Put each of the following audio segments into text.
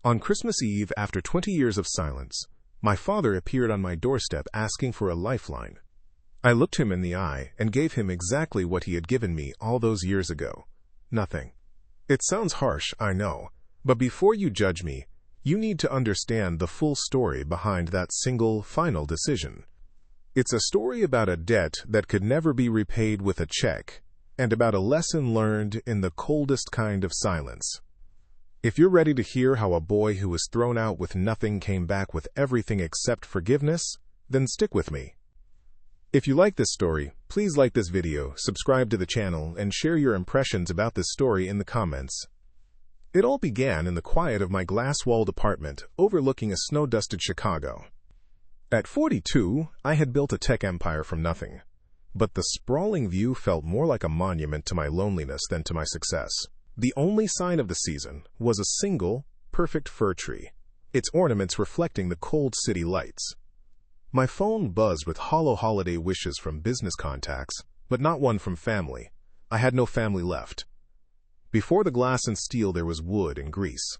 On Christmas Eve, after 20 years of silence, my father appeared on my doorstep asking for a lifeline. I looked him in the eye and gave him exactly what he had given me all those years ago. Nothing. It sounds harsh, I know, but before you judge me, you need to understand the full story behind that single, final decision. It's a story about a debt that could never be repaid with a check, and about a lesson learned in the coldest kind of silence. If you're ready to hear how a boy who was thrown out with nothing came back with everything except forgiveness, then stick with me. If you like this story, please like this video, subscribe to the channel, and share your impressions about this story in the comments. It all began in the quiet of my glass-walled apartment overlooking a snow-dusted Chicago. At 42, I had built a tech empire from nothing, but the sprawling view felt more like a monument to my loneliness than to my success. The only sign of the season was a single, perfect fir tree, its ornaments reflecting the cold city lights. My phone buzzed with hollow holiday wishes from business contacts, but not one from family. I had no family left. Before the glass and steel there was wood and grease.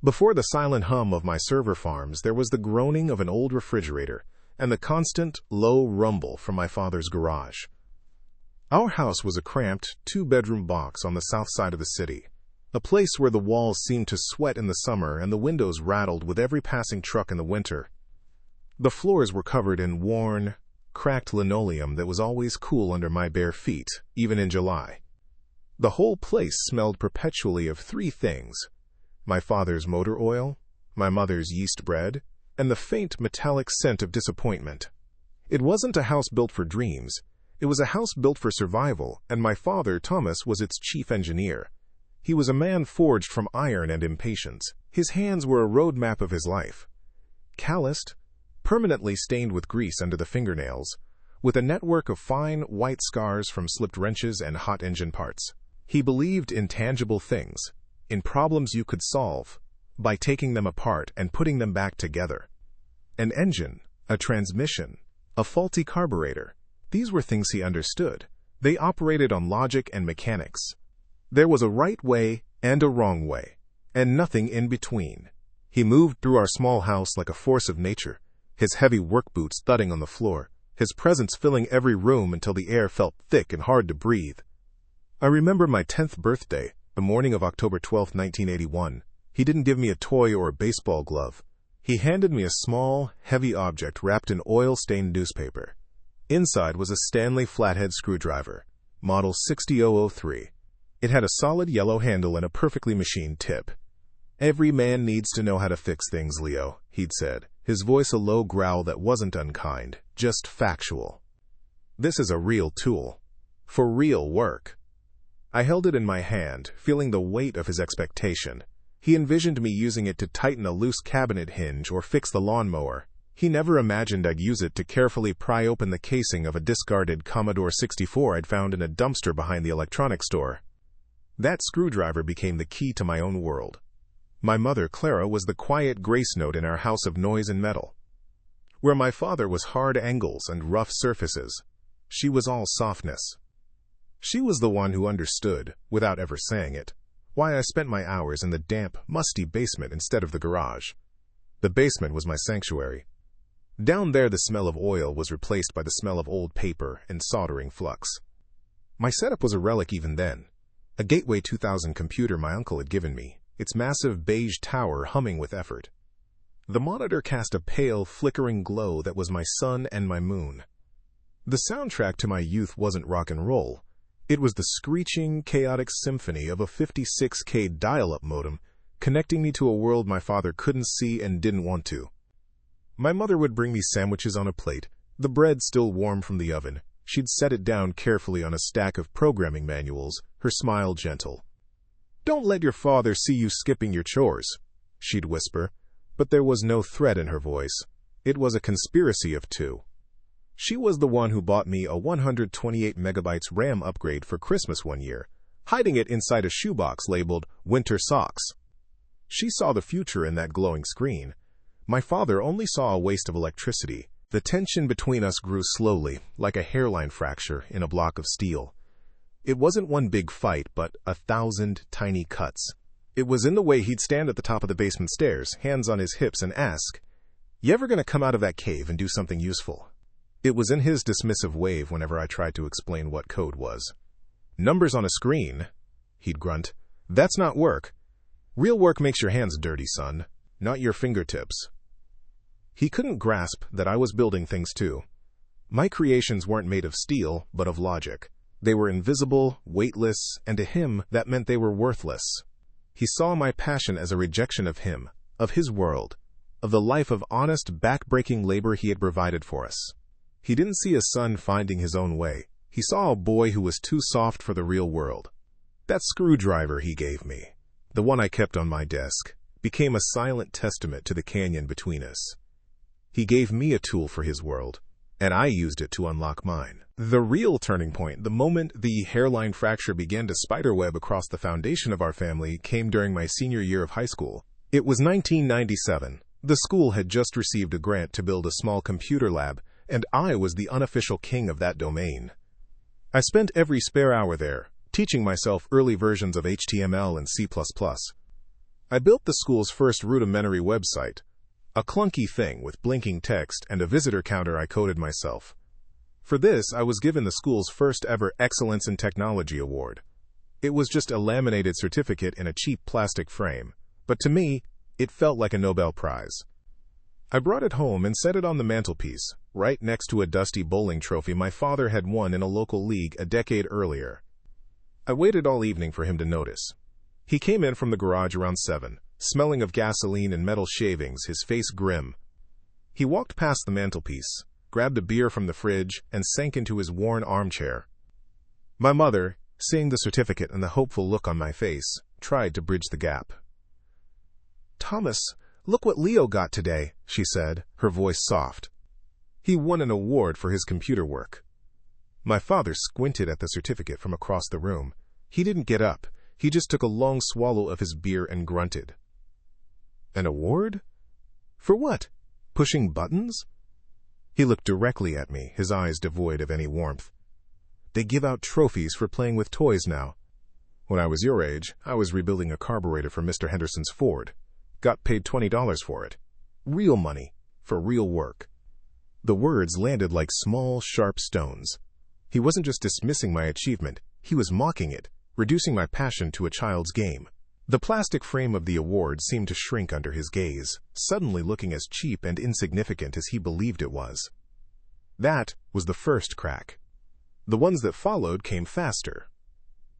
Before the silent hum of my server farms there was the groaning of an old refrigerator and the constant, low rumble from my father's garage. Our house was a cramped, two-bedroom box on the south side of the city, a place where the walls seemed to sweat in the summer and the windows rattled with every passing truck in the winter. The floors were covered in worn, cracked linoleum that was always cool under my bare feet, even in July. The whole place smelled perpetually of three things: my father's motor oil, my mother's yeast bread, and the faint metallic scent of disappointment. It wasn't a house built for dreams. It was a house built for survival, and my father, Thomas, was its chief engineer. He was a man forged from iron and impatience. His hands were a road map of his life. Calloused, permanently stained with grease under the fingernails, with a network of fine, white scars from slipped wrenches and hot engine parts. He believed in tangible things, in problems you could solve, by taking them apart and putting them back together. An engine, a transmission, a faulty carburetor. These were things he understood. They operated on logic and mechanics. There was a right way and a wrong way, and nothing in between. He moved through our small house like a force of nature, his heavy work boots thudding on the floor, his presence filling every room until the air felt thick and hard to breathe. I remember my 10th birthday, the morning of October 12, 1981. He didn't give me a toy or a baseball glove. He handed me a small, heavy object wrapped in oil-stained newspaper. Inside was a Stanley flathead screwdriver, model 60003. It had a solid yellow handle and a perfectly machined tip. "Every man needs to know how to fix things, Leo," he'd said, his voice a low growl that wasn't unkind, just factual. "This is a real tool. For real work." I held it in my hand, feeling the weight of his expectation. He envisioned me using it to tighten a loose cabinet hinge or fix the lawnmower. He never imagined I'd use it to carefully pry open the casing of a discarded Commodore 64 I'd found in a dumpster behind the electronics store. That screwdriver became the key to my own world. My mother, Clara, was the quiet grace note in our house of noise and metal. Where my father was hard angles and rough surfaces, she was all softness. She was the one who understood, without ever saying it, why I spent my hours in the damp, musty basement instead of the garage. The basement was my sanctuary. Down there the smell of oil was replaced by the smell of old paper and soldering flux. My setup was a relic even then. A Gateway 2000 computer my uncle had given me, its massive beige tower humming with effort. The monitor cast a pale, flickering glow that was my sun and my moon. The soundtrack to my youth wasn't rock and roll. It was the screeching, chaotic symphony of a 56K dial-up modem connecting me to a world my father couldn't see and didn't want to. My mother would bring me sandwiches on a plate, the bread still warm from the oven. She'd set it down carefully on a stack of programming manuals, her smile gentle. "Don't let your father see you skipping your chores," she'd whisper, but there was no threat in her voice. It was a conspiracy of two. She was the one who bought me a 128 megabytes RAM upgrade for Christmas one year, hiding it inside a shoebox labeled Winter Socks. She saw the future in that glowing screen. My father only saw a waste of electricity. The tension between us grew slowly, like a hairline fracture in a block of steel. It wasn't one big fight, but 1,000 tiny cuts. It was in the way he'd stand at the top of the basement stairs, hands on his hips, and ask, "You ever gonna come out of that cave and do something useful?" It was in his dismissive wave whenever I tried to explain what code was. "Numbers on a screen," he'd grunt. "That's not work. Real work makes your hands dirty, son, not your fingertips." He couldn't grasp that I was building things too. My creations weren't made of steel, but of logic. They were invisible, weightless, and to him, that meant they were worthless. He saw my passion as a rejection of him, of his world, of the life of honest, back-breaking labor he had provided for us. He didn't see a son finding his own way. He saw a boy who was too soft for the real world. That screwdriver he gave me, the one I kept on my desk, became a silent testament to the canyon between us. He gave me a tool for his world, and I used it to unlock mine. The real turning point, the moment the hairline fracture began to spiderweb across the foundation of our family, came during my senior year of high school. It was 1997. The school had just received a grant to build a small computer lab, and I was the unofficial king of that domain. I spent every spare hour there, teaching myself early versions of HTML and C++. I built the school's first rudimentary website, a clunky thing with blinking text and a visitor counter I coded myself. For this, I was given the school's first ever Excellence in Technology award. It was just a laminated certificate in a cheap plastic frame, but to me, it felt like a Nobel Prize. I brought it home and set it on the mantelpiece, right next to a dusty bowling trophy my father had won in a local league a decade earlier. I waited all evening for him to notice. He came in from the garage around 7, smelling of gasoline and metal shavings, his face grim. He walked past the mantelpiece, grabbed a beer from the fridge, and sank into his worn armchair. My mother, seeing the certificate and the hopeful look on my face, tried to bridge the gap. "Thomas, look what Leo got today," she said, her voice soft. "He won an award for his computer work." My father squinted at the certificate from across the room. He didn't get up. He just took a long swallow of his beer and grunted. "An award? For what? Pushing buttons?" He looked directly at me, his eyes devoid of any warmth. "They give out trophies for playing with toys now. When I was your age, I was rebuilding a carburetor for Mr. Henderson's Ford. Got paid $20 for it. Real money, for real work." The words landed like small, sharp stones. He wasn't just dismissing my achievement, he was mocking it, reducing my passion to a child's game. The plastic frame of the award seemed to shrink under his gaze, suddenly looking as cheap and insignificant as he believed it was. That was the first crack. The ones that followed came faster.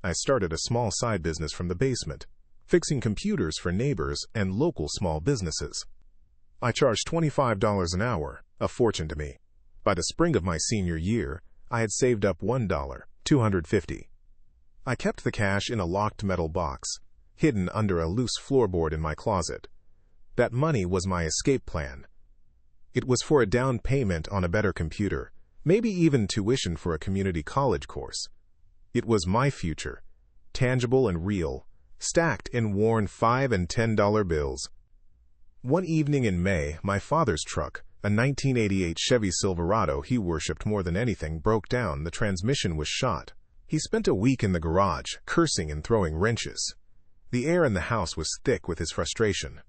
I started a small side business from the basement, fixing computers for neighbors and local small businesses. I charged $25 an hour, a fortune to me. By the spring of my senior year, I had saved up $1, $250. I kept the cash in a locked metal box, hidden under a loose floorboard in my closet. That money was my escape plan. It was for a down payment on a better computer, maybe even tuition for a community college course. It was my future, tangible and real, stacked in worn $5 and $10 bills. One evening in May, my father's truck, a 1988 Chevy Silverado he worshipped more than anything, broke down. The transmission was shot. He spent a week in the garage, cursing and throwing wrenches. The air in the house was thick with his frustration.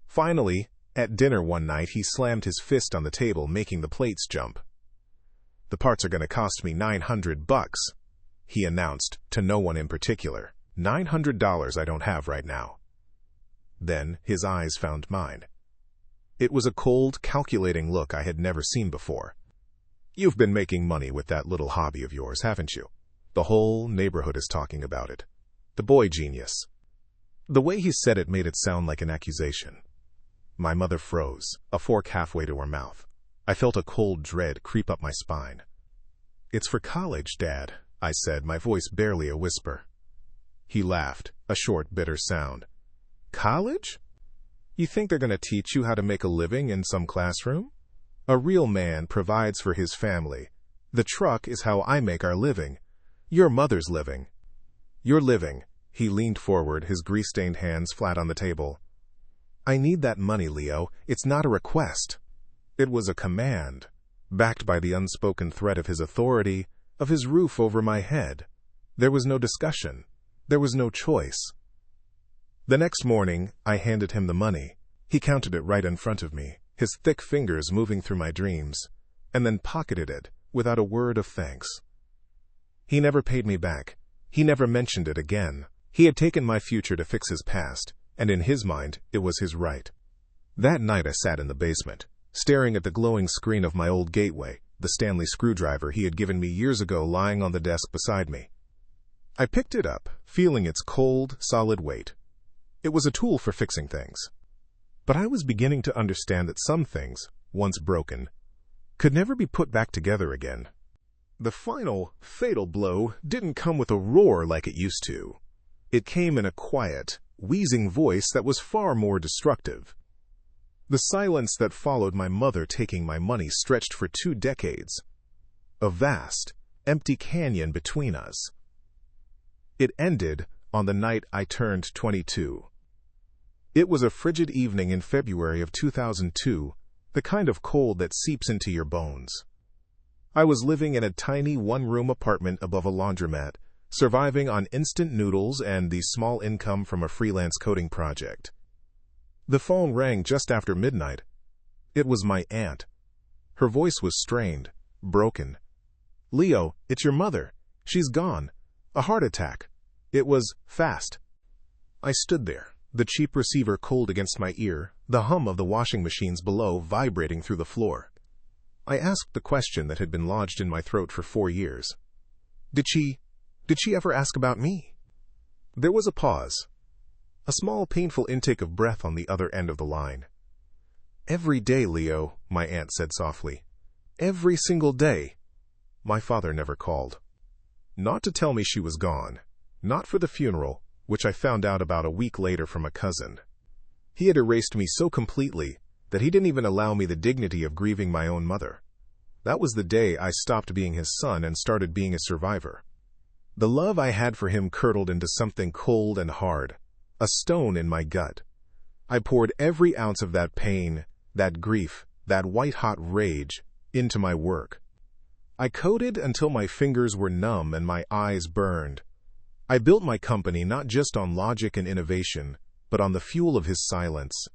Finally, at dinner one night, he slammed his fist on the table, making the plates jump. "The parts are going to cost me $900, he announced, to no one in particular. $900 I don't have right now." Then his eyes found mine. It was a cold, calculating look I had never seen before. "You've been making money with that little hobby of yours, haven't you? The whole neighborhood is talking about it. The boy genius." The way he said it made it sound like an accusation. My mother froze, a fork halfway to her mouth. I felt a cold dread creep up my spine. "It's for college, Dad," I said, my voice barely a whisper. He laughed, a short, bitter sound. "College? You think they're going to teach you how to make a living in some classroom? A real man provides for his family. The truck is how I make our living. Your mother's living. Your living." He leaned forward, his grease-stained hands flat on the table. "I need that money, Leo. It's not a request." It was a command, backed by the unspoken threat of his authority, of his roof over my head. There was no discussion. There was no choice. The next morning, I handed him the money. He counted it right in front of me, his thick fingers moving through my dreams, and then pocketed it without a word of thanks. He never paid me back. He never mentioned it again. He had taken my future to fix his past, and in his mind, it was his right. That night I sat in the basement, staring at the glowing screen of my old Gateway, the Stanley screwdriver he had given me years ago lying on the desk beside me. I picked it up, feeling its cold, solid weight. It was a tool for fixing things. But I was beginning to understand that some things, once broken, could never be put back together again. The final, fatal blow didn't come with a roar like it used to. It came in a quiet, wheezing voice that was far more destructive. The silence that followed my mother taking my money stretched for 2 decades. A vast, empty canyon between us. It ended on the night I turned 22. It was a frigid evening in February of 2002, the kind of cold that seeps into your bones. I was living in a tiny one-room apartment above a laundromat, surviving on instant noodles and the small income from a freelance coding project. The phone rang just after midnight. It was my aunt. Her voice was strained, broken. "Leo, it's your mother. She's gone. A heart attack. It was fast." I stood there, the cheap receiver cold against my ear, the hum of the washing machines below vibrating through the floor. I asked the question that had been lodged in my throat for 4 years. Did she ever ask about me? There was a pause. A small, painful intake of breath on the other end of the line. "Every day, Leo," my aunt said softly. "Every single day." My father never called. Not to tell me she was gone. Not for the funeral, which I found out about a week later from a cousin. He had erased me so completely that he didn't even allow me the dignity of grieving my own mother. That was the day I stopped being his son and started being a survivor. The love I had for him curdled into something cold and hard, a stone in my gut. I poured every ounce of that pain, that grief, that white-hot rage into my work. I coded until my fingers were numb and my eyes burned. I built my company not just on logic and innovation, but on the fuel of his silence.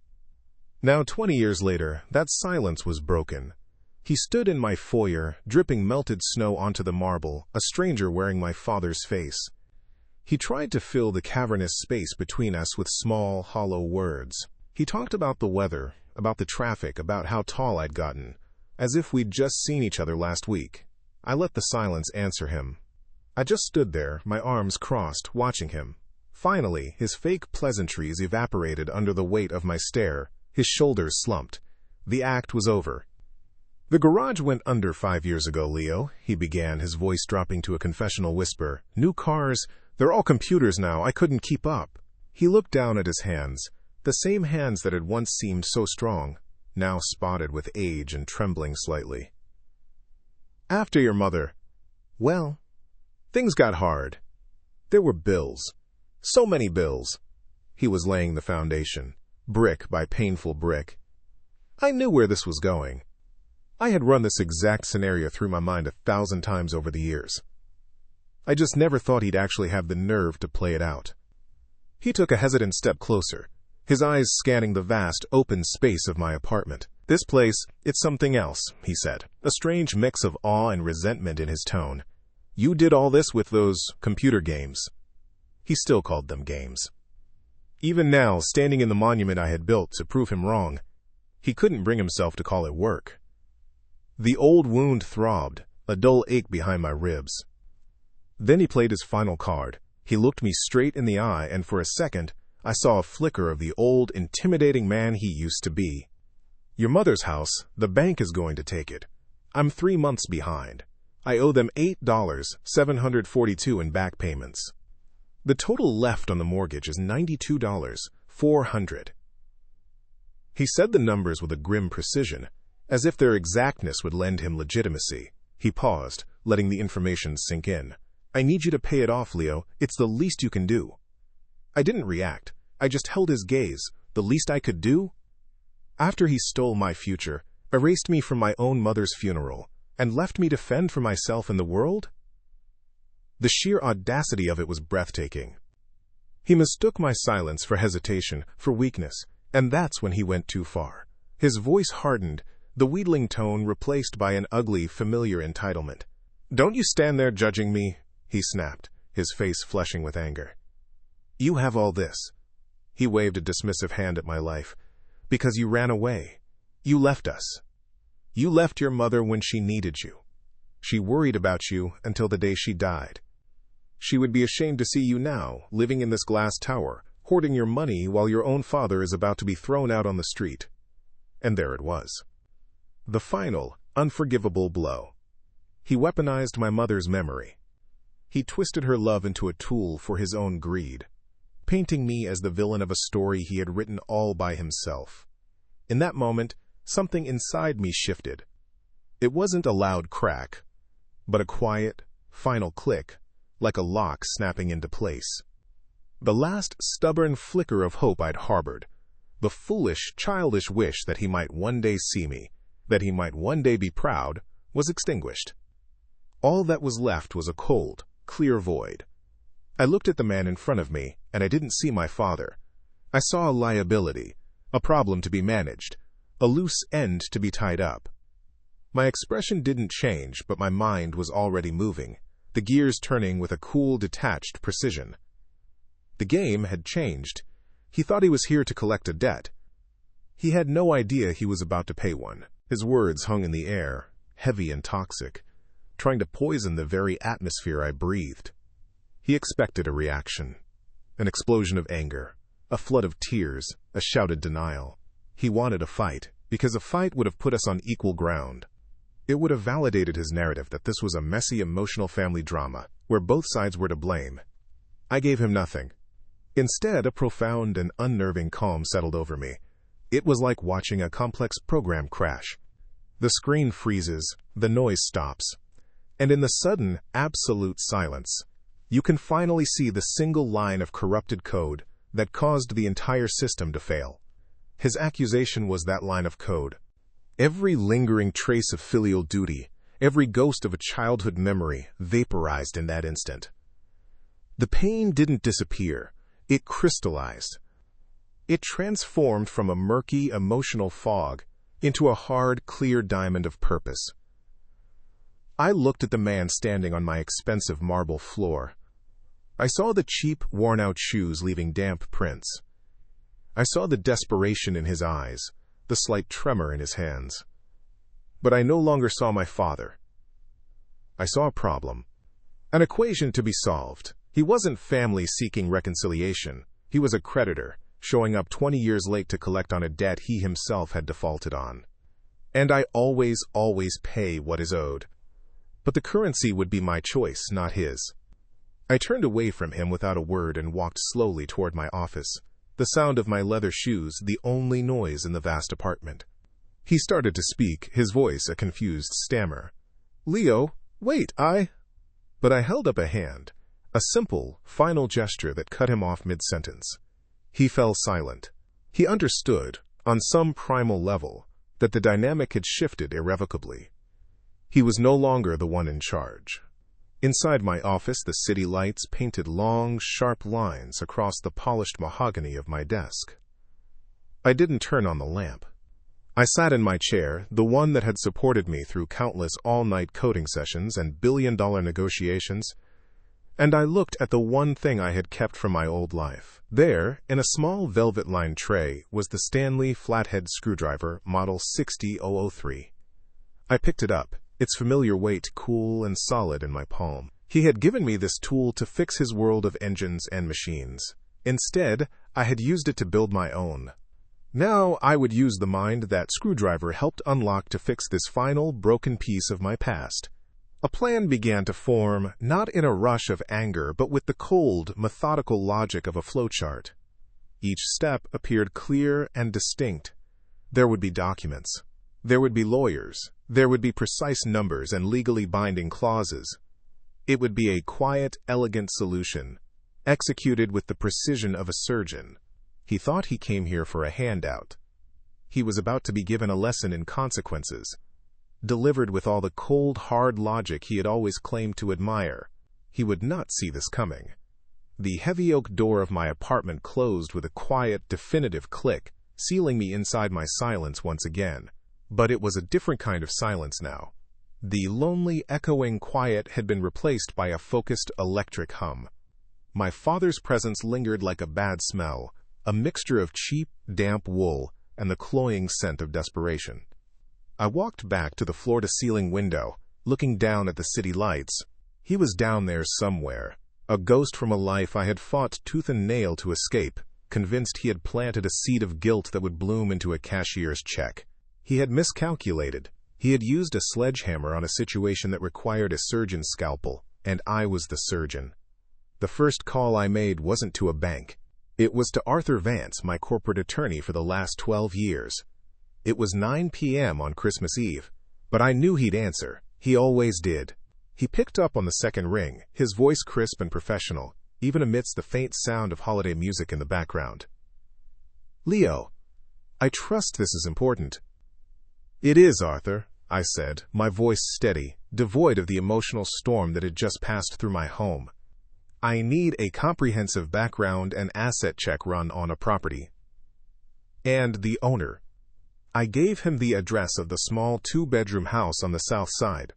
Now, 20 years later, that silence was broken. He stood in my foyer, dripping melted snow onto the marble, a stranger wearing my father's face. He tried to fill the cavernous space between us with small, hollow words. He talked about the weather, about the traffic, about how tall I'd gotten, as if we'd just seen each other last week. I let the silence answer him. I just stood there, my arms crossed, watching him. Finally, his fake pleasantries evaporated under the weight of my stare. His shoulders slumped. The act was over. "The garage went under 5 years ago, Leo," he began, his voice dropping to a confessional whisper. "New cars, they're all computers now, I couldn't keep up." He looked down at his hands, the same hands that had once seemed so strong, now spotted with age and trembling slightly. "After your mother, well, things got hard. There were bills. So many bills." He was laying the foundation, brick by painful brick. I knew where this was going. I had run this exact scenario through my mind 1,000 times over the years. I just never thought he'd actually have the nerve to play it out. He took a hesitant step closer, his eyes scanning the vast, open space of my apartment. "This place, it's something else," he said, a strange mix of awe and resentment in his tone. "You did all this with those computer games." He still called them games. Even now, standing in the monument I had built to prove him wrong, he couldn't bring himself to call it work. The old wound throbbed, a dull ache behind my ribs. Then he played his final card. He looked me straight in the eye, and for a second, I saw a flicker of the old, intimidating man he used to be. "Your mother's house, the bank is going to take it. I'm 3 months behind. I owe them $8,742 in back payments. The total left on the mortgage is $92,400. He said the numbers with a grim precision, as if their exactness would lend him legitimacy. He paused, letting the information sink in. "I need you to pay it off, Leo. It's the least you can do." I didn't react. I just held his gaze. The least I could do? After he stole my future, erased me from my own mother's funeral, and left me to fend for myself in the world? The sheer audacity of it was breathtaking. He mistook my silence for hesitation, for weakness, and that's when he went too far. His voice hardened, the wheedling tone replaced by an ugly, familiar entitlement. "Don't you stand there judging me," he snapped, his face flushing with anger. "You have all this." He waved a dismissive hand at my life. "Because you ran away. You left us. You left your mother when she needed you. She worried about you until the day she died. She would be ashamed to see you now, living in this glass tower, hoarding your money while your own father is about to be thrown out on the street." And there it was. The final, unforgivable blow. He weaponized my mother's memory. He twisted her love into a tool for his own greed, painting me as the villain of a story he had written all by himself. In that moment, something inside me shifted. It wasn't a loud crack, but a quiet, final click, like a lock snapping into place. The last stubborn flicker of hope I'd harbored, the foolish, childish wish that he might one day see me, that he might one day be proud, was extinguished. All that was left was a cold, clear void. I looked at the man in front of me, and I didn't see my father. I saw a liability, a problem to be managed, a loose end to be tied up. My expression didn't change, but my mind was already moving, the gears turning with a cool, detached precision. The game had changed. He thought he was here to collect a debt. He had no idea he was about to pay one. His words hung in the air, heavy and toxic, trying to poison the very atmosphere I breathed. He expected a reaction, an explosion of anger, a flood of tears, a shouted denial. He wanted a fight, because a fight would have put us on equal ground. It would have validated his narrative that this was a messy, emotional family drama, where both sides were to blame. I gave him nothing. Instead, a profound and unnerving calm settled over me. It was like watching a complex program crash. The screen freezes, the noise stops, and in the sudden, absolute silence, you can finally see the single line of corrupted code that caused the entire system to fail. His accusation was that line of code. Every lingering trace of filial duty, every ghost of a childhood memory, vaporized in that instant. The pain didn't disappear. It crystallized. It transformed from a murky, emotional fog into a hard, clear diamond of purpose. I looked at the man standing on my expensive marble floor. I saw the cheap, worn-out shoes leaving damp prints. I saw the desperation in his eyes, the slight tremor in his hands. But I no longer saw my father. I saw a problem, an equation to be solved. He wasn't family seeking reconciliation. He was a creditor, showing up 20 years late to collect on a debt he himself had defaulted on. And I always pay what is owed. But the currency would be my choice, not his. I turned away from him without a word and walked slowly toward my office, the sound of my leather shoes the only noise in the vast apartment. He started to speak, his voice a confused stammer. "Leo, wait, But I held up a hand, a simple, final gesture that cut him off mid-sentence. He fell silent. He understood, on some primal level, that the dynamic had shifted irrevocably. He was no longer the one in charge. Inside my office, the city lights painted long, sharp lines across the polished mahogany of my desk. I didn't turn on the lamp. I sat in my chair, the one that had supported me through countless all-night coding sessions and billion-dollar negotiations, and I looked at the one thing I had kept from my old life. There, in a small velvet-lined tray, was the Stanley flathead screwdriver, model 60003. I picked it up, its familiar weight cool and solid in my palm. He had given me this tool to fix his world of engines and machines. Instead, I had used it to build my own. Now I would use the mind that screwdriver helped unlock to fix this final, broken piece of my past. A plan began to form, not in a rush of anger, but with the cold, methodical logic of a flowchart. Each step appeared clear and distinct. There would be documents. There would be lawyers. There would be precise numbers and legally binding clauses. It would be a quiet, elegant solution, executed with the precision of a surgeon. He thought he came here for a handout. He was about to be given a lesson in consequences, delivered with all the cold, hard logic he had always claimed to admire. He would not see this coming. The heavy oak door of my apartment closed with a quiet, definitive click, sealing me inside my silence once again. But it was a different kind of silence now. The lonely, echoing quiet had been replaced by a focused, electric hum. My father's presence lingered like a bad smell, a mixture of cheap, damp wool and the cloying scent of desperation. I walked back to the floor-to-ceiling window, looking down at the city lights. He was down there somewhere, a ghost from a life I had fought tooth and nail to escape, convinced he had planted a seed of guilt that would bloom into a cashier's check. He had miscalculated. He had used a sledgehammer on a situation that required a surgeon's scalpel, and I was the surgeon. The first call I made wasn't to a bank. It was to Arthur Vance, my corporate attorney for the last 12 years. It was 9 p.m. on Christmas Eve, but I knew he'd answer. He always did. He picked up on the second ring, his voice crisp and professional, even amidst the faint sound of holiday music in the background. "Leo, I trust this is important." "It is, Arthur," I said, my voice steady, devoid of the emotional storm that had just passed through my home. "I need a comprehensive background and asset check run on a property. And the owner." I gave him the address of the small 2-bedroom house on the south side.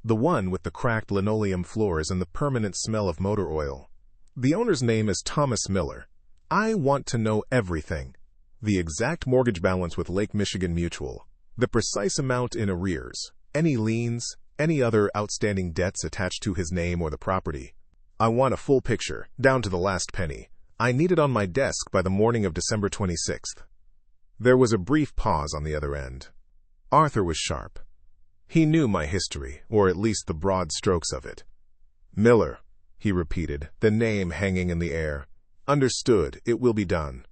The one with the cracked linoleum floors and the permanent smell of motor oil. "The owner's name is Thomas Miller. I want to know everything. The exact mortgage balance with Lake Michigan Mutual. The precise amount in arrears. Any liens, any other outstanding debts attached to his name or the property. I want a full picture, down to the last penny. I need it on my desk by the morning of December 26th. There was a brief pause on the other end. Arthur was sharp. He knew my history, or at least the broad strokes of it. "Miller," he repeated, the name hanging in the air. "Understood, it will be done."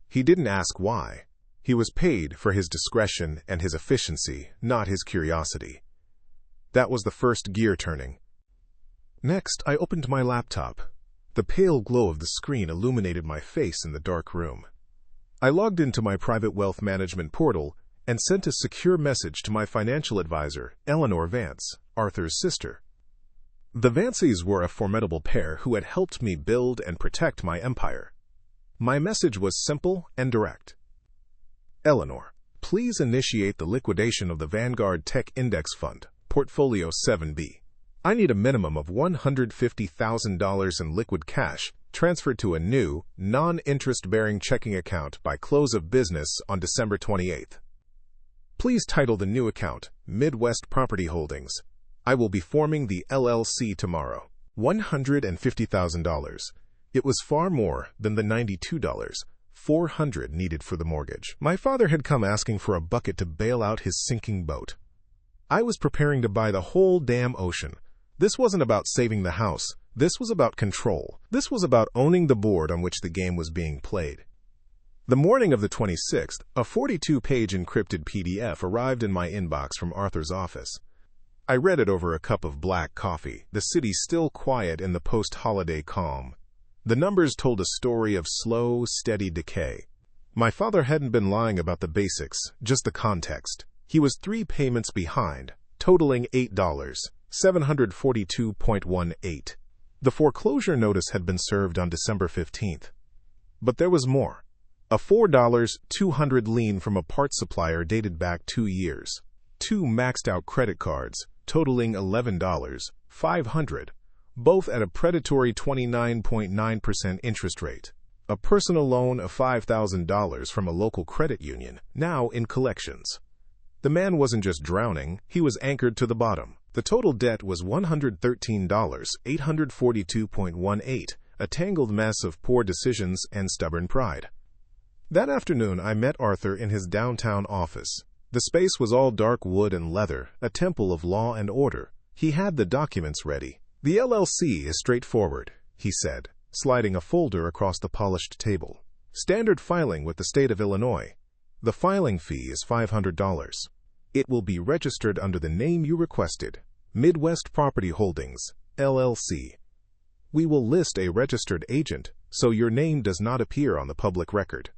He didn't ask why. He was paid for his discretion and his efficiency, not his curiosity. That was the first gear turning. Next, I opened my laptop. The pale glow of the screen illuminated my face in the dark room. I logged into my private wealth management portal and sent a secure message to my financial advisor, Eleanor Vance, Arthur's sister. The Vances were a formidable pair who had helped me build and protect my empire. My message was simple and direct. "Eleanor, please initiate the liquidation of the Vanguard Tech Index Fund, Portfolio 7B. I need a minimum of $150,000 in liquid cash transferred to a new, non-interest-bearing checking account by close of business on December 28th. Please title the new account Midwest Property Holdings. I will be forming the LLC tomorrow. $150,000. It was far more than the $92,400 needed for the mortgage. My father had come asking for a bucket to bail out his sinking boat. I was preparing to buy the whole damn ocean. This wasn't about saving the house. This was about control. This was about owning the board on which the game was being played. The morning of the 26th, a 42-page encrypted PDF arrived in my inbox from Arthur's office. I read it over a cup of black coffee, the city still quiet in the post-holiday calm. The numbers told a story of slow, steady decay. My father hadn't been lying about the basics, just the context. He was 3 payments behind, totaling $8,742.18. The foreclosure notice had been served on December 15th. But there was more. A $4,200 lien from a parts supplier dated back 2 years. 2 maxed-out credit cards, totaling $11,500, both at a predatory 29.9% interest rate. A personal loan of $5,000 from a local credit union, now in collections. The man wasn't just drowning, he was anchored to the bottom. The total debt was $113,842.18, a tangled mess of poor decisions and stubborn pride. That afternoon, I met Arthur in his downtown office. The space was all dark wood and leather, a temple of law and order. He had the documents ready. "The LLC is straightforward," he said, sliding a folder across the polished table. "Standard filing with the state of Illinois. The filing fee is $500. It will be registered under the name you requested, Midwest Property Holdings, LLC. We will list a registered agent, so your name does not appear on the public record."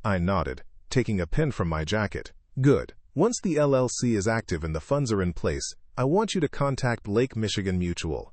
I nodded, taking a pen from my jacket. "Good. Once the LLC is active and the funds are in place, I want you to contact Lake Michigan Mutual.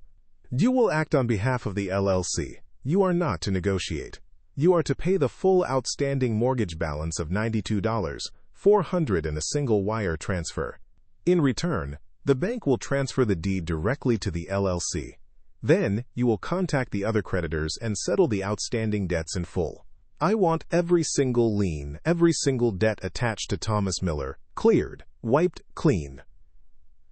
You will act on behalf of the LLC. You are not to negotiate. You are to pay the full outstanding mortgage balance of $92,400 in a single wire transfer. In return, the bank will transfer the deed directly to the LLC. Then, you will contact the other creditors and settle the outstanding debts in full. I want every single lien, every single debt attached to Thomas Miller, cleared, wiped clean."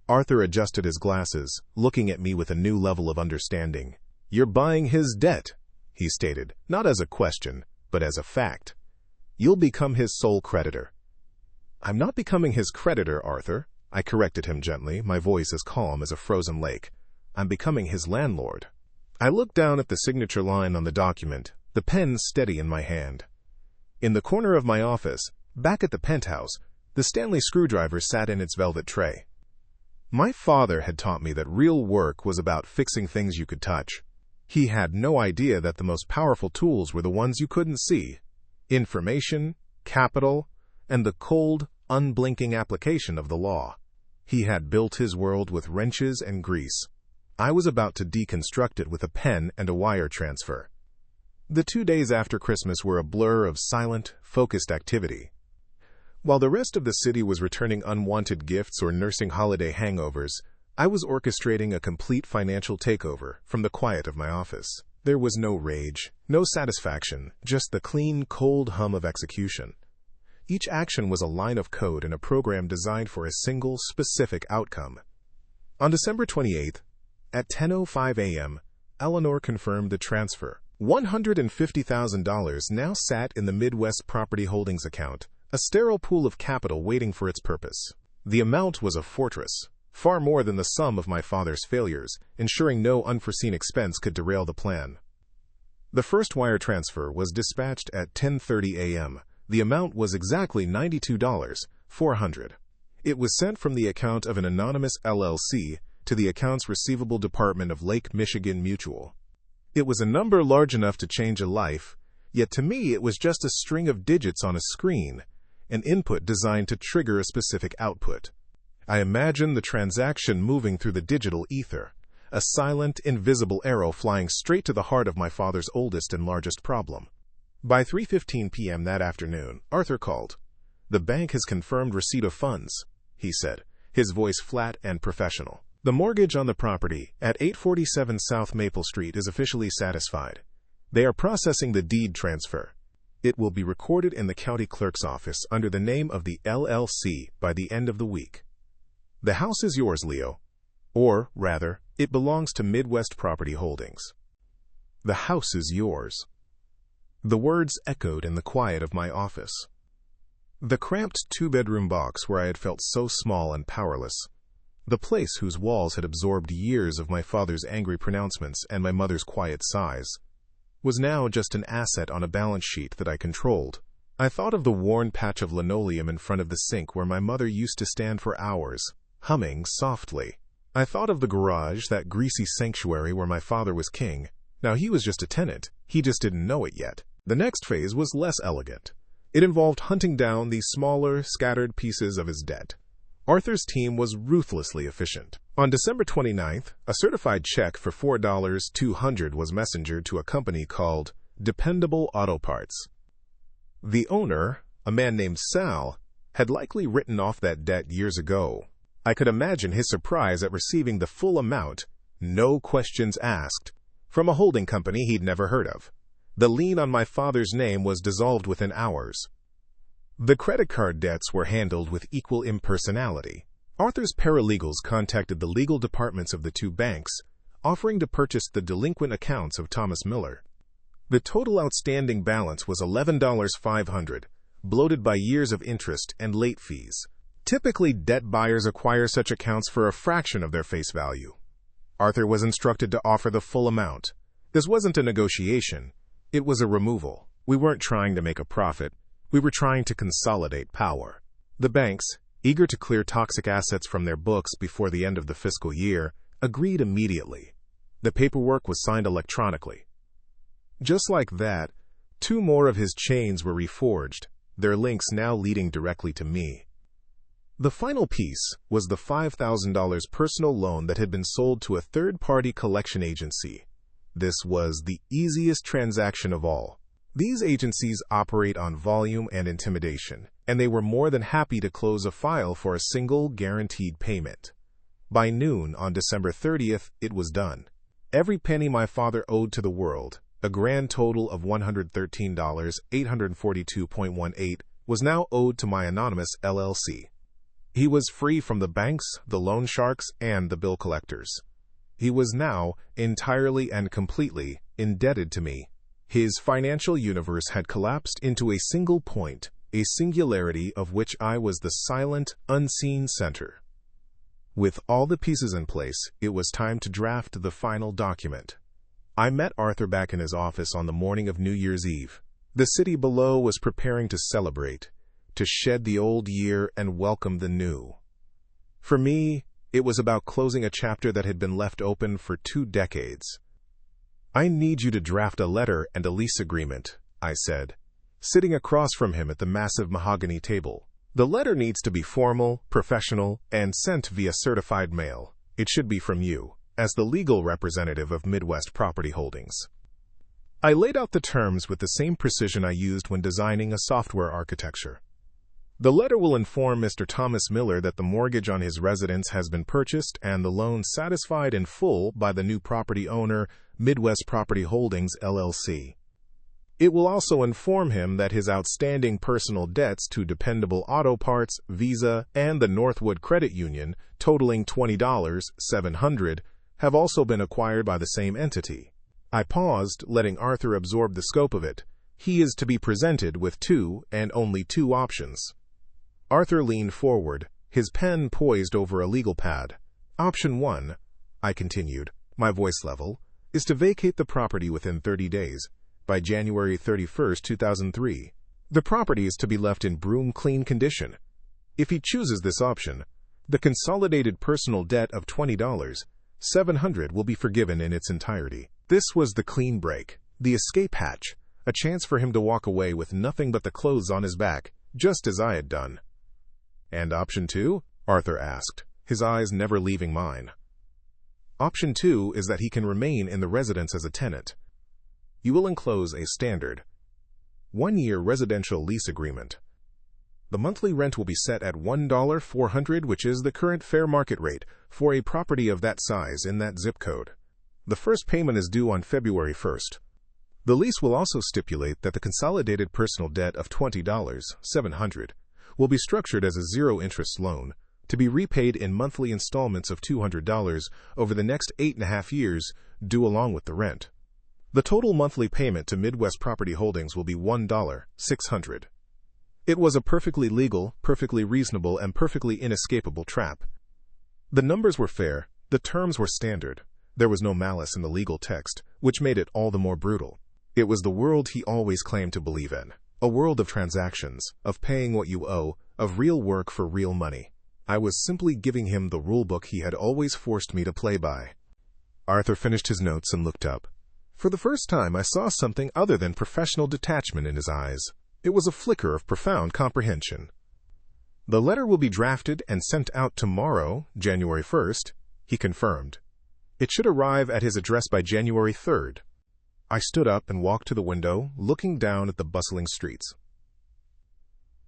Arthur adjusted his glasses, looking at me with a new level of understanding. "You're buying his debt," he stated, not as a question, but as a fact. "You'll become his sole creditor." "I'm not becoming his creditor, Arthur," I corrected him gently, my voice as calm as a frozen lake. "I'm becoming his landlord." I looked down at the signature line on the document, the pen steady in my hand. In the corner of my office, back at the penthouse, the Stanley screwdriver sat in its velvet tray. My father had taught me that real work was about fixing things you could touch. He had no idea that the most powerful tools were the ones you couldn't see: information, capital, and the cold, unblinking application of the law. He had built his world with wrenches and grease. I was about to deconstruct it with a pen and a wire transfer. The 2 days after Christmas were a blur of silent, focused activity. While the rest of the city was returning unwanted gifts or nursing holiday hangovers, I was orchestrating a complete financial takeover from the quiet of my office. There was no rage, no satisfaction, just the clean, cold hum of execution. Each action was a line of code in a program designed for a single, specific outcome. On December 28th, at 10:05 a.m., Eleanor confirmed the transfer. $150,000 now sat in the Midwest Property Holdings account, a sterile pool of capital waiting for its purpose. The amount was a fortress, far more than the sum of my father's failures, ensuring no unforeseen expense could derail the plan. The first wire transfer was dispatched at 10:30 a.m. The amount was exactly $92,400. It was sent from the account of an anonymous LLC to the accounts receivable department of Lake Michigan Mutual. It was a number large enough to change a life, yet to me it was just a string of digits on a screen, an input designed to trigger a specific output. I imagined the transaction moving through the digital ether, a silent, invisible arrow flying straight to the heart of my father's oldest and largest problem. By 3:15 p.m. that afternoon, Arthur called. "The bank has confirmed receipt of funds," he said, his voice flat and professional. "The mortgage on the property at 847 South Maple Street is officially satisfied. They are processing the deed transfer. It will be recorded in the county clerk's office under the name of the LLC by the end of the week. The house is yours, Leo. Or, rather, it belongs to Midwest Property Holdings. The house is yours." The words echoed in the quiet of my office. The cramped two-bedroom box where I had felt so small and powerless, the place whose walls had absorbed years of my father's angry pronouncements and my mother's quiet sighs, was now just an asset on a balance sheet that I controlled. I thought of the worn patch of linoleum in front of the sink where my mother used to stand for hours, humming softly. I thought of the garage, that greasy sanctuary where my father was king. Now he was just a tenant. He just didn't know it yet. The next phase was less elegant. It involved hunting down the smaller, scattered pieces of his debt. Arthur's team was ruthlessly efficient. On December 29th, a certified check for $4,200 was messengered to a company called Dependable Auto Parts. The owner, a man named Sal, had likely written off that debt years ago. I could imagine his surprise at receiving the full amount, no questions asked, from a holding company he'd never heard of. The lien on my father's name was dissolved within hours. The credit card debts were handled with equal impersonality. Arthur's paralegals contacted the legal departments of the two banks, offering to purchase the delinquent accounts of Thomas Miller. The total outstanding balance was $11,500, bloated by years of interest and late fees. Typically, debt buyers acquire such accounts for a fraction of their face value. Arthur was instructed to offer the full amount. This wasn't a negotiation. It was a removal. We weren't trying to make a profit. We were trying to consolidate power. The banks, eager to clear toxic assets from their books before the end of the fiscal year, agreed immediately. The paperwork was signed electronically. Just like that, 2 more of his chains were reforged, their links now leading directly to me. The final piece was the $5,000 personal loan that had been sold to a third-party collection agency. This was the easiest transaction of all. These agencies operate on volume and intimidation, and they were more than happy to close a file for a single guaranteed payment. By noon on December 30th, it was done. Every penny my father owed to the world, a grand total of $113,842.18, was now owed to my anonymous LLC. He was free from the banks, the loan sharks, and the bill collectors. He was now entirely and completely indebted to me. His financial universe had collapsed into a single point, a singularity of which I was the silent, unseen center. With all the pieces in place, it was time to draft the final document. I met Arthur back in his office on the morning of New Year's Eve. The city below was preparing to celebrate, to shed the old year and welcome the new. For me, it was about closing a chapter that had been left open for 2 decades. "I need you to draft a letter and a lease agreement," I said, sitting across from him at the massive mahogany table. "The letter needs to be formal, professional, and sent via certified mail. It should be from you, as the legal representative of Midwest Property Holdings." I laid out the terms with the same precision I used when designing a software architecture. "The letter will inform Mr. Thomas Miller that the mortgage on his residence has been purchased and the loan satisfied in full by the new property owner, Midwest Property Holdings, LLC. It will also inform him that his outstanding personal debts to Dependable Auto Parts, Visa, and the Northwood Credit Union, totaling $20,700, have also been acquired by the same entity." I paused, letting Arthur absorb the scope of it. He is to be presented with 2 and only 2 options. Arthur leaned forward, his pen poised over a legal pad. "Option 1, I continued, my voice level, is to vacate the property within 30 days, by January 31st, 2003. The property is to be left in broom-clean condition. If he chooses this option, the consolidated personal debt of $20,700 will be forgiven in its entirety." This was the clean break, the escape hatch, a chance for him to walk away with nothing but the clothes on his back, just as I had done. "And option 2? Arthur asked, his eyes never leaving mine. "Option 2 is that he can remain in the residence as a tenant. You will enclose a standard 1-year residential lease agreement. The monthly rent will be set at $1,400, which is the current fair market rate for a property of that size in that zip code. The first payment is due on February 1st. The lease will also stipulate that the consolidated personal debt of $20,700 will be structured as a zero-interest loan, to be repaid in monthly installments of $200 over the next 8.5 years, due along with the rent. The total monthly payment to Midwest Property Holdings will be $1,600. It was a perfectly legal, perfectly reasonable, and perfectly inescapable trap. The numbers were fair, the terms were standard. There was no malice in the legal text, which made it all the more brutal. It was the world he always claimed to believe in. A world of transactions, of paying what you owe, of real work for real money. I was simply giving him the rulebook he had always forced me to play by. Arthur finished his notes and looked up. For the first time, I saw something other than professional detachment in his eyes. It was a flicker of profound comprehension. "The letter will be drafted and sent out tomorrow, January 1st, he confirmed. "It should arrive at his address by January 3rd. I stood up and walked to the window, looking down at the bustling streets.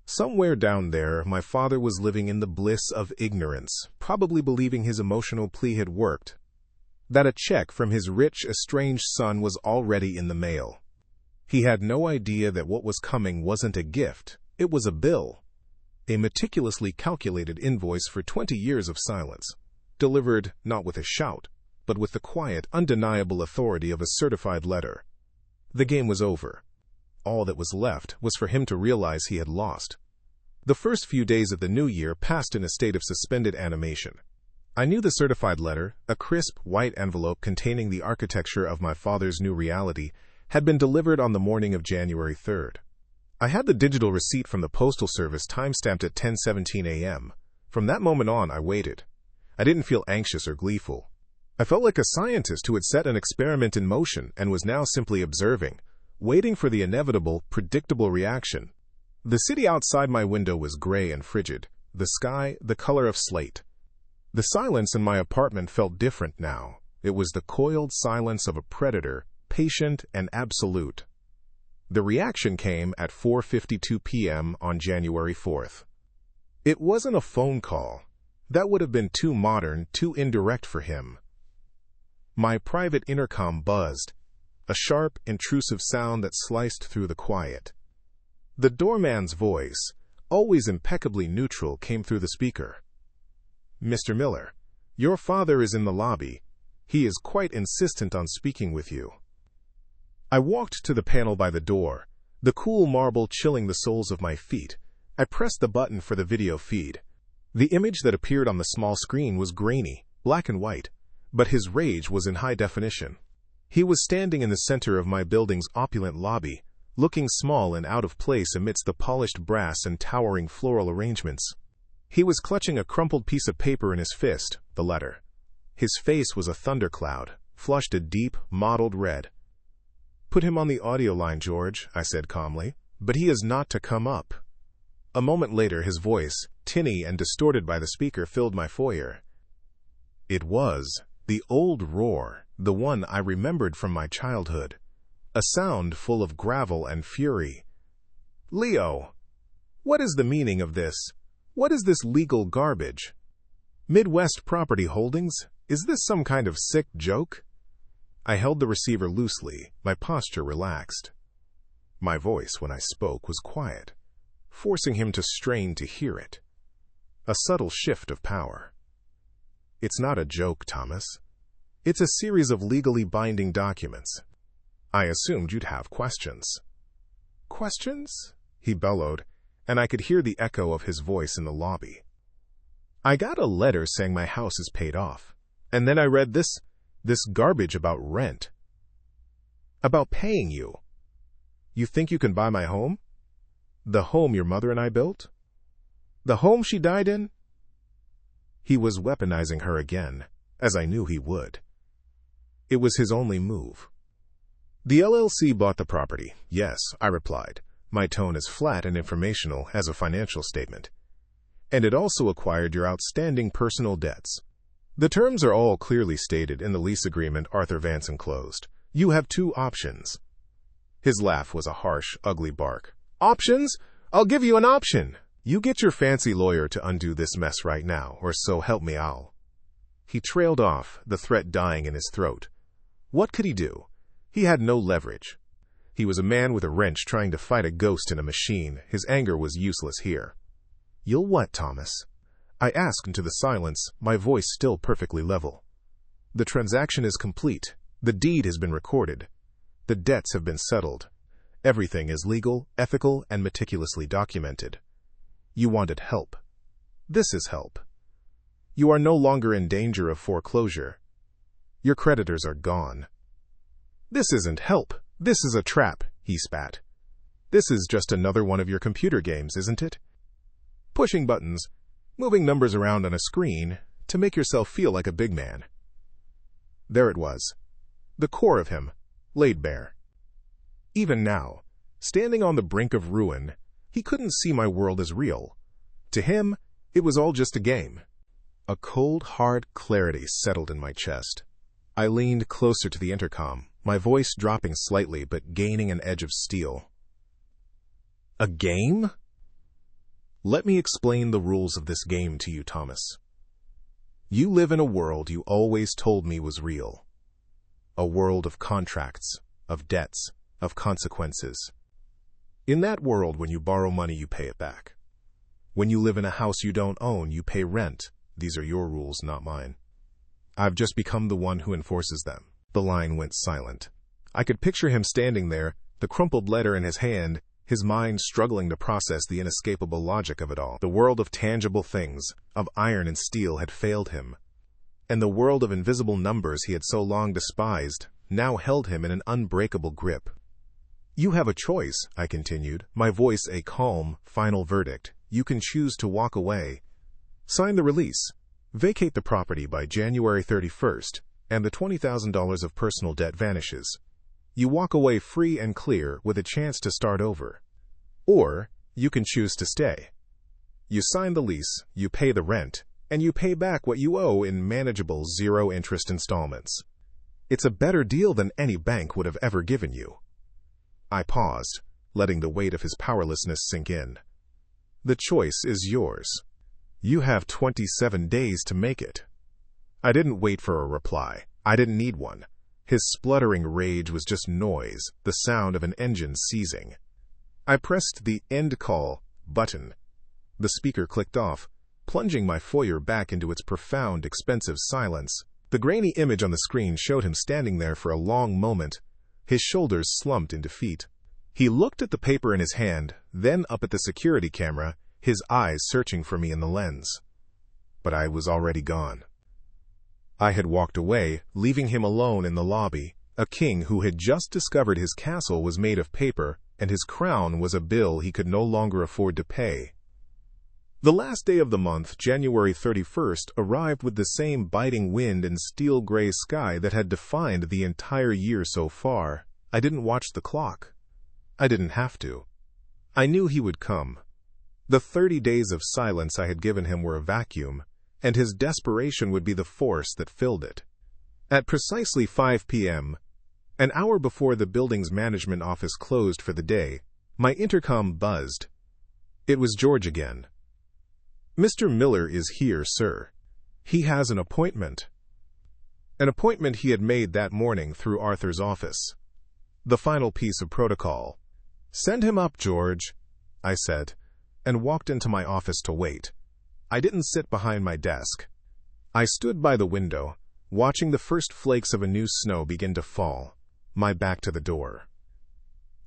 Somewhere down there, my father was living in the bliss of ignorance, probably believing his emotional plea had worked, that a check from his rich, estranged son was already in the mail. He had no idea that what was coming wasn't a gift, it was a bill. A meticulously calculated invoice for 20 years of silence, delivered not with a shout, but with the quiet, undeniable authority of a certified letter. The game was over. All that was left was for him to realize he had lost. The first few days of the new year passed in a state of suspended animation. I knew the certified letter, a crisp, white envelope containing the architecture of my father's new reality, had been delivered on the morning of January 3rd. I had the digital receipt from the Postal Service time-stamped at 10:17 a.m. From that moment on, I waited. I didn't feel anxious or gleeful. I felt like a scientist who had set an experiment in motion and was now simply observing, waiting for the inevitable, predictable reaction. The city outside my window was gray and frigid, the sky the color of slate. The silence in my apartment felt different now. It was the coiled silence of a predator, patient and absolute. The reaction came at 4:52 p.m. on January 4th. It wasn't a phone call. That would have been too modern, too indirect for him. My private intercom buzzed, a sharp, intrusive sound that sliced through the quiet. The doorman's voice, always impeccably neutral, came through the speaker. "Mr. Miller, your father is in the lobby. He is quite insistent on speaking with you." I walked to the panel by the door, the cool marble chilling the soles of my feet. I pressed the button for the video feed. The image that appeared on the small screen was grainy, black and white, but his rage was in high definition. He was standing in the center of my building's opulent lobby, looking small and out of place amidst the polished brass and towering floral arrangements. He was clutching a crumpled piece of paper in his fist, the letter. His face was a thundercloud, flushed a deep, mottled red. "Put him on the audio line, George," I said calmly, "but he is not to come up." A moment later, his voice, tinny and distorted by the speaker, filled my foyer. It was the old roar, the one I remembered from my childhood, a sound full of gravel and fury. "Leo, what is the meaning of this? What is this legal garbage? Midwest Property Holdings? Is this some kind of sick joke?" I held the receiver loosely, my posture relaxed. My voice, when I spoke, was quiet, forcing him to strain to hear it. A subtle shift of power. "It's not a joke, Thomas. It's a series of legally binding documents. I assumed you'd have questions." "Questions?" he bellowed, and I could hear the echo of his voice in the lobby. "I got a letter saying my house is paid off, and then I read this garbage about rent. About paying you. You think you can buy my home? The home your mother and I built? The home she died in?" He was weaponizing her again, as I knew he would. It was his only move. "The LLC bought the property, yes," I replied, my tone as flat and informational as a financial statement. "And it also acquired your outstanding personal debts. The terms are all clearly stated in the lease agreement Arthur Vance enclosed. You have two options." His laugh was a harsh, ugly bark. "Options? I'll give you an option. You get your fancy lawyer to undo this mess right now, or so help me I'll." He trailed off, the threat dying in his throat. What could he do? He had no leverage. He was a man with a wrench trying to fight a ghost in a machine. His anger was useless here. "You'll what, Thomas?" I asked into the silence, my voice still perfectly level. "The transaction is complete. The deed has been recorded. The debts have been settled. Everything is legal, ethical, and meticulously documented. You wanted help. This is help. You are no longer in danger of foreclosure. Your creditors are gone." "This isn't help. This is a trap," he spat. "This is just another one of your computer games, isn't it? Pushing buttons, moving numbers around on a screen to make yourself feel like a big man." There it was, the core of him, laid bare. Even now, standing on the brink of ruin, he couldn't see my world as real. To him, it was all just a game. A cold, hard clarity settled in my chest. I leaned closer to the intercom, my voice dropping slightly but gaining an edge of steel. "A game?" "Let me explain the rules of this game to you, Thomas. You live in a world you always told me was real. A world of contracts, of debts, of consequences. In that world, when you borrow money, you pay it back. When you live in a house you don't own, you pay rent. These are your rules, not mine. I've just become the one who enforces them." The line went silent. I could picture him standing there, the crumpled letter in his hand, his mind struggling to process the inescapable logic of it all. The world of tangible things, of iron and steel, had failed him. And the world of invisible numbers he had so long despised now held him in an unbreakable grip. "You have a choice," I continued, my voice a calm, final verdict. "You can choose to walk away. Sign the release. Vacate the property by January 31st, and the $20,000 of personal debt vanishes. You walk away free and clear with a chance to start over. Or you can choose to stay. You sign the lease, you pay the rent, and you pay back what you owe in manageable zero-interest installments. It's a better deal than any bank would have ever given you. I paused, letting the weight of his powerlessness sink in. The choice is yours. You have 27 days to make it. I didn't wait for a reply. I didn't need one. His spluttering rage was just noise, the sound of an engine seizing. I pressed the end call button. The speaker clicked off, plunging my foyer back into its profound, expensive silence. The grainy image on the screen showed him standing there for a long moment, his shoulders slumped in defeat. He looked at the paper in his hand, then up at the security camera, his eyes searching for me in the lens. But I was already gone. I had walked away, leaving him alone in the lobby, a king who had just discovered his castle was made of paper, and his crown was a bill he could no longer afford to pay. The last day of the month, January 31st, arrived with the same biting wind and steel-gray sky that had defined the entire year so far. I didn't watch the clock. I didn't have to. I knew he would come. The 30 days of silence I had given him were a vacuum, and his desperation would be the force that filled it. At precisely 5 p.m., an hour before the building's management office closed for the day, my intercom buzzed. It was George again. "Mr. Miller is here, sir. He has an appointment." An appointment he had made that morning through Arthur's office. The final piece of protocol. "Send him up, George," I said, and walked into my office to wait. I didn't sit behind my desk. I stood by the window, watching the first flakes of a new snow begin to fall, my back to the door.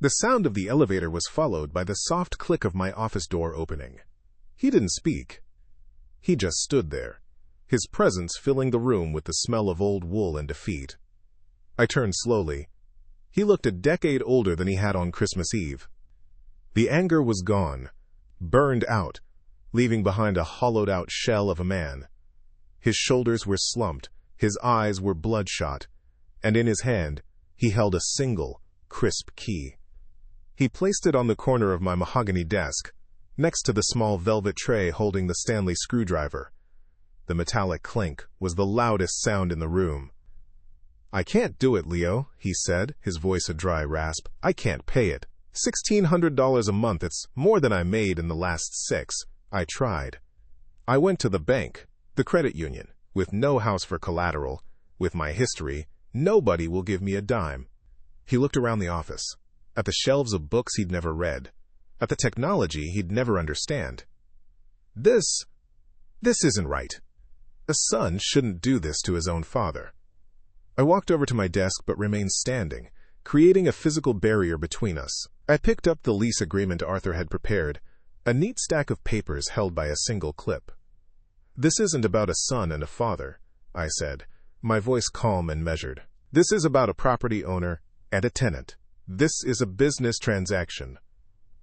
The sound of the elevator was followed by the soft click of my office door opening. He didn't speak. He just stood there, his presence filling the room with the smell of old wool and defeat. I turned slowly. He looked a decade older than he had on Christmas Eve. The anger was gone, burned out, leaving behind a hollowed-out shell of a man. His shoulders were slumped, his eyes were bloodshot, and in his hand he held a single, crisp key. He placed it on the corner of my mahogany desk, next to the small velvet tray holding the Stanley screwdriver. The metallic clink was the loudest sound in the room. "I can't do it, Leo," he said, his voice a dry rasp. "I can't pay it. $1,600 a month, it's more than I made in the last 6. I tried. I went to the bank, the credit union, with no house for collateral. With my history, nobody will give me a dime." He looked around the office, at the shelves of books he'd never read, at the technology he'd never understand. This isn't right. A son shouldn't do this to his own father. I walked over to my desk but remained standing, creating a physical barrier between us. I picked up the lease agreement Arthur had prepared, a neat stack of papers held by a single clip. "This isn't about a son and a father," I said, my voice calm and measured. "This is about a property owner and a tenant. This is a business transaction."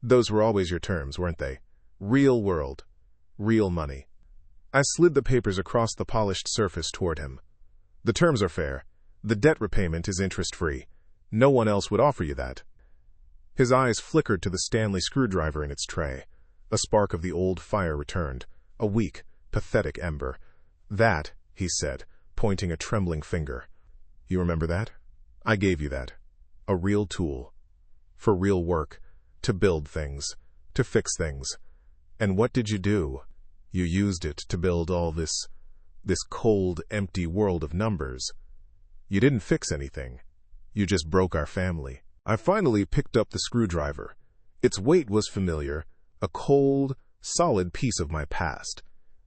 Those were always your terms, weren't they? Real world. Real money. I slid the papers across the polished surface toward him. "The terms are fair. The debt repayment is interest-free. No one else would offer you that." His eyes flickered to the Stanley screwdriver in its tray. A spark of the old fire returned, a weak, pathetic ember. "That," he said, pointing a trembling finger. "You remember that? I gave you that. A real tool. For real work. To build things. To fix things. And what did you do? You used it to build all this cold, empty world of numbers. You didn't fix anything. You just broke our family." I finally picked up the screwdriver. Its weight was familiar, a cold, solid piece of my past.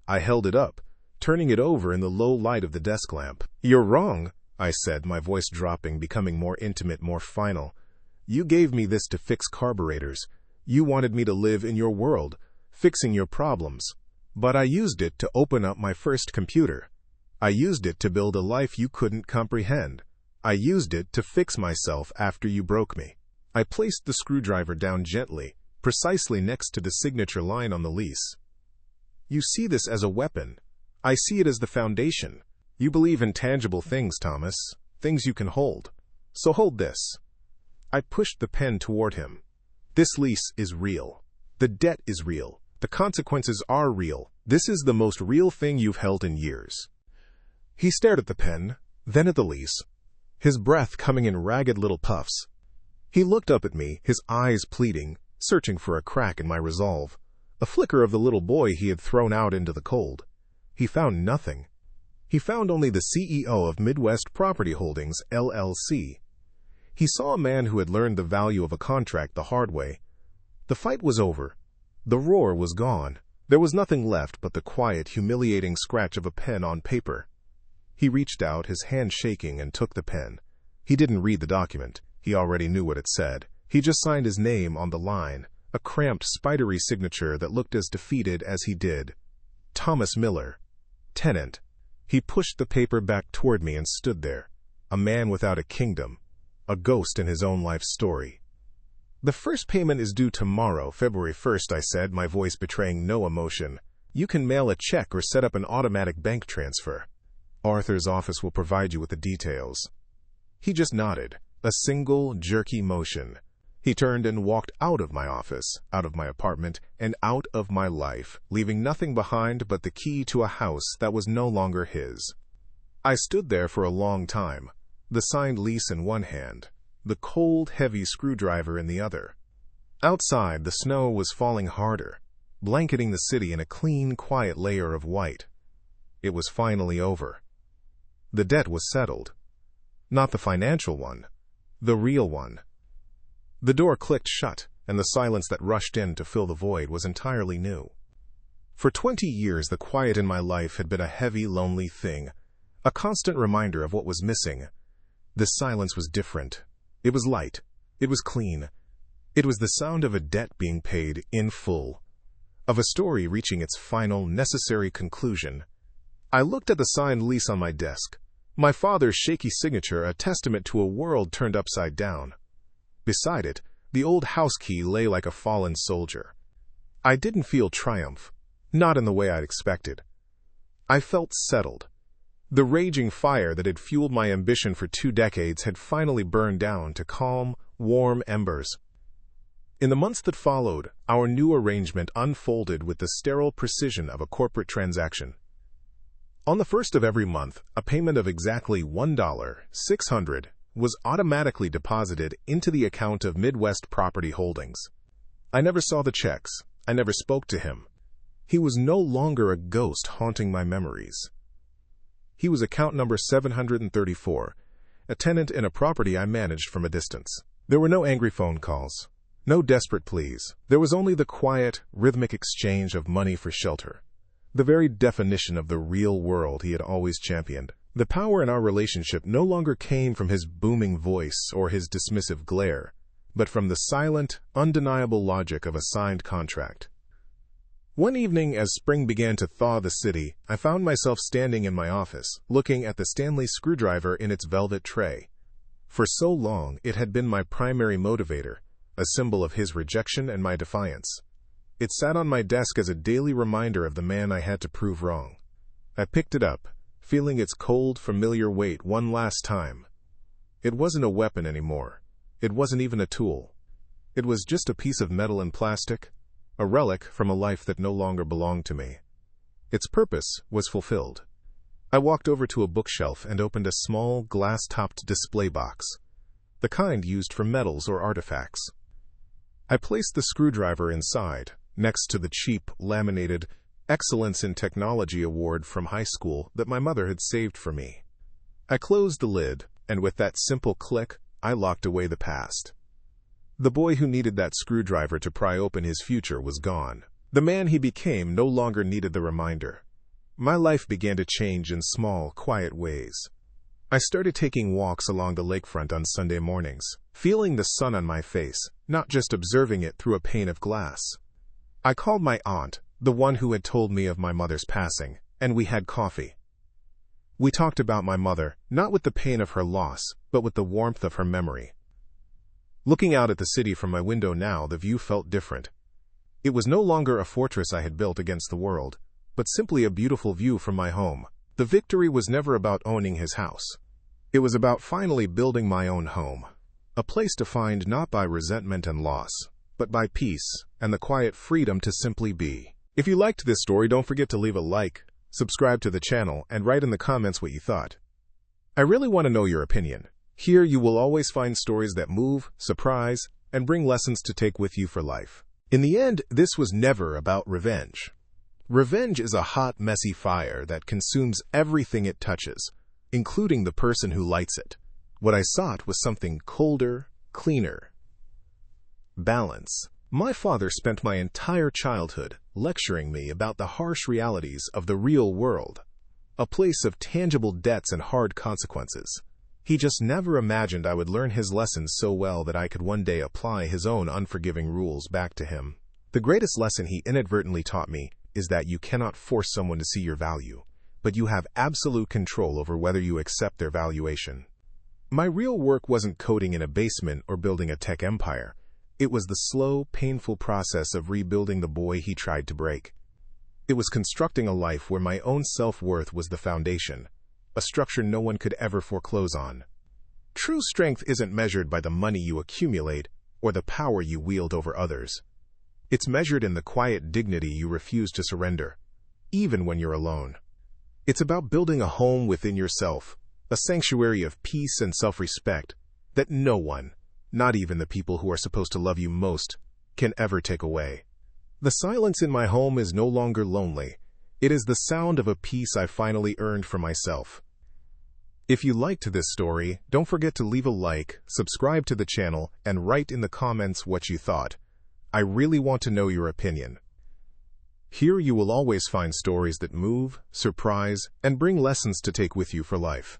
I held it up, turning it over in the low light of the desk lamp. "You're wrong," I said, my voice dropping, becoming more intimate, more final. "You gave me this to fix carburetors. You wanted me to live in your world, fixing your problems. But I used it to open up my first computer. I used it to build a life you couldn't comprehend. I used it to fix myself after you broke me." I placed the screwdriver down gently, precisely next to the signature line on the lease. "You see this as a weapon. I see it as the foundation. You believe in tangible things, Thomas, things you can hold. So hold this." I pushed the pen toward him. "This lease is real. The debt is real. The consequences are real. This is the most real thing you've held in years." He stared at the pen, then at the lease. his breath coming in ragged little puffs. He looked up at me, his eyes pleading, searching for a crack in my resolve, a flicker of the little boy he had thrown out into the cold. He found nothing. He found only the CEO of Midwest Property Holdings, LLC. He saw a man who had learned the value of a contract the hard way. The fight was over. The roar was gone. There was nothing left but the quiet, humiliating scratch of a pen on paper. He reached out, his hand shaking, and took the pen. He didn't read the document. He already knew what it said. He just signed his name on the line, a cramped, spidery signature that looked as defeated as he did. Thomas Miller, tenant. He pushed the paper back toward me and stood there, a man without a kingdom, a ghost in his own life story. "The first payment is due tomorrow, February 1st, I said, my voice betraying no emotion. "You can mail a check or set up an automatic bank transfer. Arthur's office will provide you with the details." He just nodded, a single, jerky motion. He turned and walked out of my office, out of my apartment, and out of my life, leaving nothing behind but the key to a house that was no longer his. I stood there for a long time, the signed lease in one hand, the cold, heavy screwdriver in the other. Outside, the snow was falling harder, blanketing the city in a clean, quiet layer of white. It was finally over. The debt was settled. Not the financial one, the real one. The door clicked shut, and the silence that rushed in to fill the void was entirely new. For 20 years, the quiet in my life had been a heavy, lonely thing, a constant reminder of what was missing. This silence was different. It was light. It was clean. It was the sound of a debt being paid in full, of a story reaching its final, necessary conclusion. I looked at the signed lease on my desk, my father's shaky signature a testament to a world turned upside down. Beside it, the old house key lay like a fallen soldier. I didn't feel triumph, not in the way I'd expected. I felt settled. The raging fire that had fueled my ambition for 2 decades had finally burned down to calm, warm embers. In the months that followed, our new arrangement unfolded with the sterile precision of a corporate transaction. On the first of every month, a payment of exactly $1,600 was automatically deposited into the account of Midwest Property Holdings. I never saw the checks. I never spoke to him. He was no longer a ghost haunting my memories. He was account number 734, a tenant in a property I managed from a distance. There were no angry phone calls, no desperate pleas. There was only the quiet, rhythmic exchange of money for shelter, the very definition of the real world he had always championed. The power in our relationship no longer came from his booming voice or his dismissive glare, but from the silent, undeniable logic of a signed contract. One evening, as spring began to thaw the city, I found myself standing in my office, looking at the Stanley screwdriver in its velvet tray. For so long, it had been my primary motivator, a symbol of his rejection and my defiance. It sat on my desk as a daily reminder of the man I had to prove wrong. I picked it up, feeling its cold, familiar weight one last time. It wasn't a weapon anymore. It wasn't even a tool. It was just a piece of metal and plastic, a relic from a life that no longer belonged to me. Its purpose was fulfilled. I walked over to a bookshelf and opened a small, glass-topped display box, the kind used for medals or artifacts. I placed the screwdriver inside, next to the cheap, laminated Excellence in Technology award from high school that my mother had saved for me. I closed the lid, and with that simple click, I locked away the past. The boy who needed that screwdriver to pry open his future was gone. The man he became no longer needed the reminder. My life began to change in small, quiet ways. I started taking walks along the lakefront on Sunday mornings, feeling the sun on my face, not just observing it through a pane of glass. I called my aunt, the one who had told me of my mother's passing, and we had coffee. We talked about my mother, not with the pain of her loss, but with the warmth of her memory. Looking out at the city from my window now, the view felt different. It was no longer a fortress I had built against the world, but simply a beautiful view from my home. The victory was never about owning his house. It was about finally building my own home, a place defined not by resentment and loss, but by peace and the quiet freedom to simply be. If you liked this story, don't forget to leave a like, subscribe to the channel, and write in the comments what you thought. I really want to know your opinion. Here you will always find stories that move, surprise, and bring lessons to take with you for life. In the end, this was never about revenge. Revenge is a hot, messy fire that consumes everything it touches, including the person who lights it. What I sought was something colder, cleaner. Balance. My father spent my entire childhood lecturing me about the harsh realities of the real world, a place of tangible debts and hard consequences. He just never imagined I would learn his lessons so well that I could one day apply his own unforgiving rules back to him. The greatest lesson he inadvertently taught me is that you cannot force someone to see your value, but you have absolute control over whether you accept their valuation. My real work wasn't coding in a basement or building a tech empire. It was the slow, painful process of rebuilding the boy he tried to break. It was constructing a life where my own self-worth was the foundation, a structure no one could ever foreclose on. True strength isn't measured by the money you accumulate or the power you wield over others. It's measured in the quiet dignity you refuse to surrender, even when you're alone. It's about building a home within yourself, a sanctuary of peace and self-respect that no one, not even the people who are supposed to love you most, can ever take away. The silence in my home is no longer lonely. It is the sound of a peace I finally earned for myself. If you liked this story, don't forget to leave a like, subscribe to the channel, and write in the comments what you thought. I really want to know your opinion. Here you will always find stories that move, surprise, and bring lessons to take with you for life.